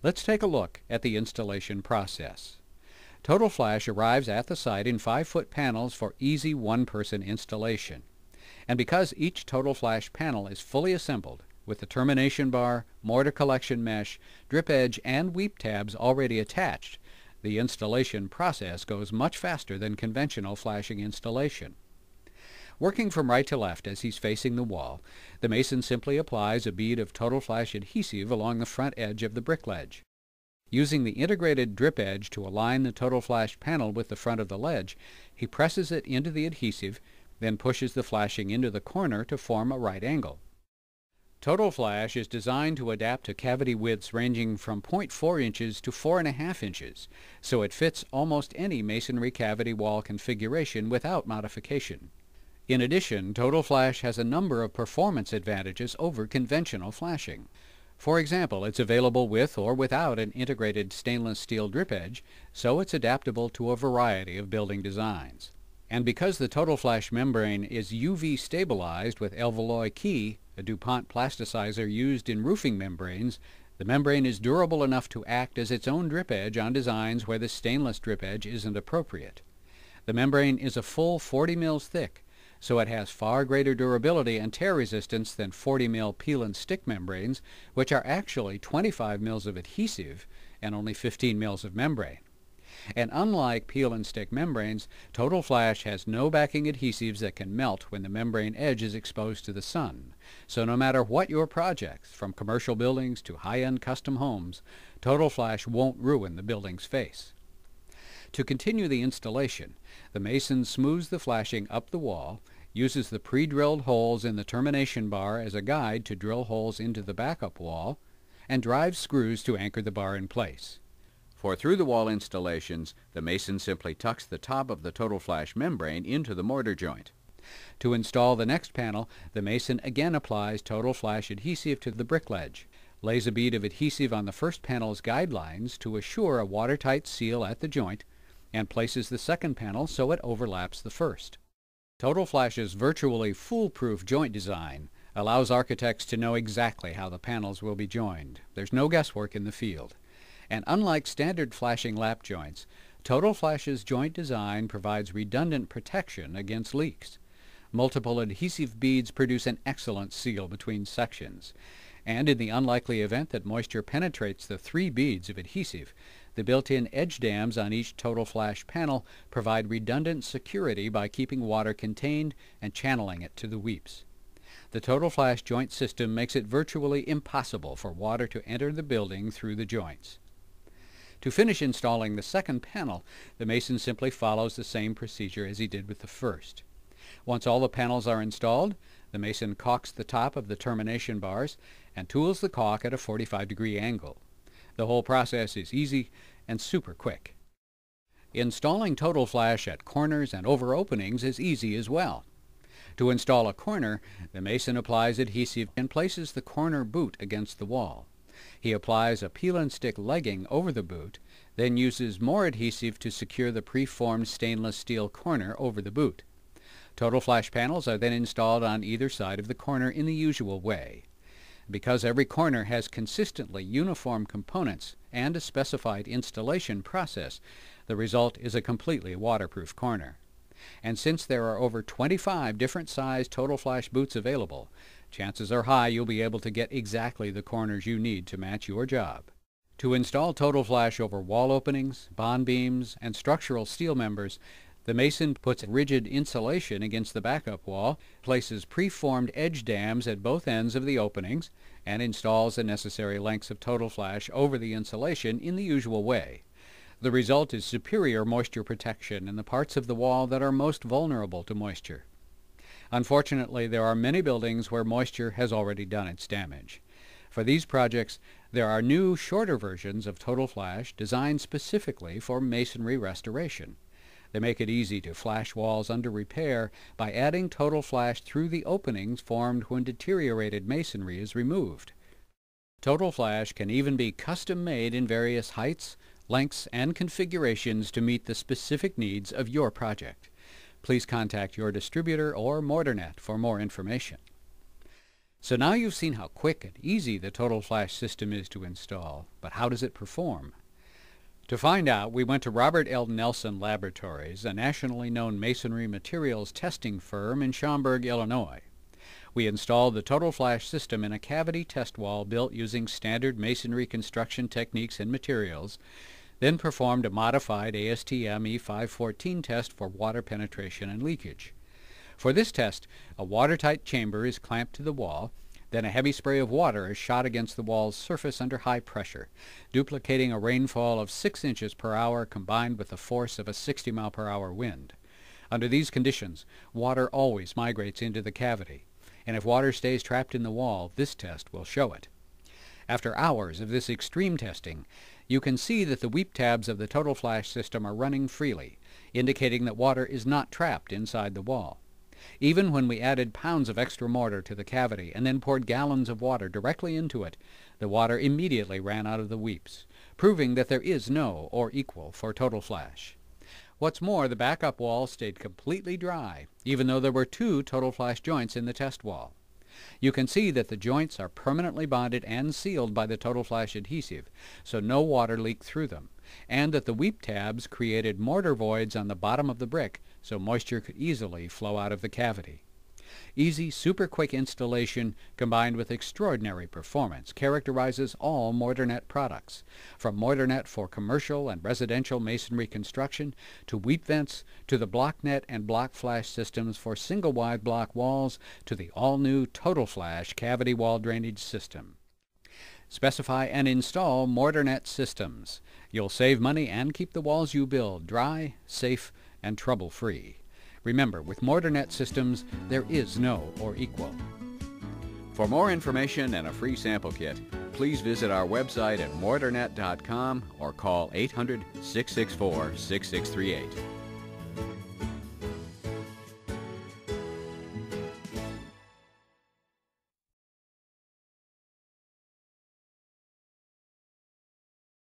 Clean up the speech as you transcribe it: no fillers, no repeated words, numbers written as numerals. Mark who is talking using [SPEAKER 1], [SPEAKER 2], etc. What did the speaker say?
[SPEAKER 1] Let's take a look at the installation process. TOTALFlash arrives at the site in 5-foot panels for easy one-person installation. And because each TOTALFlash panel is fully assembled, with the termination bar, mortar collection mesh, drip edge, and weep tabs already attached, the installation process goes much faster than conventional flashing installation. Working from right to left as he's facing the wall, the mason simply applies a bead of TOTALFlash adhesive along the front edge of the brick ledge. Using the integrated drip edge to align the TOTALFlash panel with the front of the ledge, he presses it into the adhesive, then pushes the flashing into the corner to form a right angle. TOTALFlash is designed to adapt to cavity widths ranging from 0.4 inches to 4.5 inches, so it fits almost any masonry cavity wall configuration without modification. In addition, TOTALFlash has a number of performance advantages over conventional flashing. For example, it's available with or without an integrated stainless steel drip edge, so it's adaptable to a variety of building designs. And because the TOTALFlash membrane is UV stabilized with Alveoli Key, a DuPont plasticizer used in roofing membranes, the membrane is durable enough to act as its own drip edge on designs where the stainless drip edge isn't appropriate. The membrane is a full 40 mils thick, so it has far greater durability and tear resistance than 40 mil peel and stick membranes, which are actually 25 mils of adhesive and only 15 mils of membrane. And unlike peel and stick membranes, TOTALFlash has no backing adhesives that can melt when the membrane edge is exposed to the sun. So no matter what your projects, from commercial buildings to high-end custom homes, TOTALFlash won't ruin the building's face. To continue the installation, the mason smooths the flashing up the wall, uses the pre-drilled holes in the termination bar as a guide to drill holes into the backup wall, and drives screws to anchor the bar in place. For through-the-wall installations, the mason simply tucks the top of the TOTALFlash membrane into the mortar joint. To install the next panel, the mason again applies TOTALFlash adhesive to the brick ledge, lays a bead of adhesive on the first panel's guidelines to assure a watertight seal at the joint, and places the second panel so it overlaps the first. TOTALFlash's virtually foolproof joint design allows architects to know exactly how the panels will be joined. There's no guesswork in the field. And unlike standard flashing lap joints, TOTALFlash's joint design provides redundant protection against leaks. Multiple adhesive beads produce an excellent seal between sections. And in the unlikely event that moisture penetrates the 3 beads of adhesive, the built-in edge dams on each TOTALFlash panel provide redundant security by keeping water contained and channeling it to the weeps. The TOTALFlash joint system makes it virtually impossible for water to enter the building through the joints. To finish installing the second panel, the mason simply follows the same procedure as he did with the first. Once all the panels are installed, the mason caulks the top of the termination bars and tools the caulk at a 45-degree angle. The whole process is easy and super quick. Installing TOTALFlash at corners and over openings is easy as well. To install a corner, the mason applies adhesive and places the corner boot against the wall. He applies a peel and stick legging over the boot, then uses more adhesive to secure the preformed stainless steel corner over the boot. TOTALFlash panels are then installed on either side of the corner in the usual way. Because every corner has consistently uniform components and a specified installation process, the result is a completely waterproof corner. And since there are over 25 different size TOTALFlash boots available, chances are high you'll be able to get exactly the corners you need to match your job. To install TOTALFlash over wall openings, bond beams, and structural steel members, the mason puts rigid insulation against the backup wall, places preformed edge dams at both ends of the openings, and installs the necessary lengths of TOTALFlash over the insulation in the usual way. The result is superior moisture protection in the parts of the wall that are most vulnerable to moisture. Unfortunately, there are many buildings where moisture has already done its damage. For these projects, there are new, shorter versions of TOTALFlash designed specifically for masonry restoration. They make it easy to flash walls under repair by adding TOTALFlash through the openings formed when deteriorated masonry is removed. TOTALFlash can even be custom-made in various heights, lengths, and configurations to meet the specific needs of your project. Please contact your distributor or MortarNet for more information. So now you've seen how quick and easy the TOTALFlash system is to install, but how does it perform? To find out, we went to Robert L. Nelson Laboratories, a nationally known masonry materials testing firm in Schaumburg, Illinois. We installed the TOTALFlash system in a cavity test wall built using standard masonry construction techniques and materials, then performed a modified ASTM E514 test for water penetration and leakage. For this test, a watertight chamber is clamped to the wall, then a heavy spray of water is shot against the wall's surface under high pressure, duplicating a rainfall of 6 inches per hour combined with the force of a 60-mile-per-hour wind. Under these conditions, water always migrates into the cavity, and if water stays trapped in the wall, this test will show it. After hours of this extreme testing, you can see that the weep tabs of the TOTALFlash system are running freely, indicating that water is not trapped inside the wall. Even when we added pounds of extra mortar to the cavity and then poured gallons of water directly into it, the water immediately ran out of the weeps, proving that there is no or equal for TOTALFlash. What's more, the backup wall stayed completely dry, even though there were 2 TOTALFlash joints in the test wall. You can see that the joints are permanently bonded and sealed by the TOTALFlash adhesive, so no water leaked through them, and that the weep tabs created mortar voids on the bottom of the brick so moisture could easily flow out of the cavity. Easy, super quick installation combined with extraordinary performance characterizes all Mortarnet products, from Mortarnet for commercial and residential masonry construction to weep vents to the BlockNet and BlockFlash systems for single-wide block walls to the all-new TOTALFlash cavity wall drainage system. Specify and install Mortarnet systems. You'll save money and keep the walls you build dry, safe, and trouble-free. Remember, with Mortarnet systems, there is no or equal. For more information and a free sample kit, please visit our website at mortarnet.com or call 800-664-6638.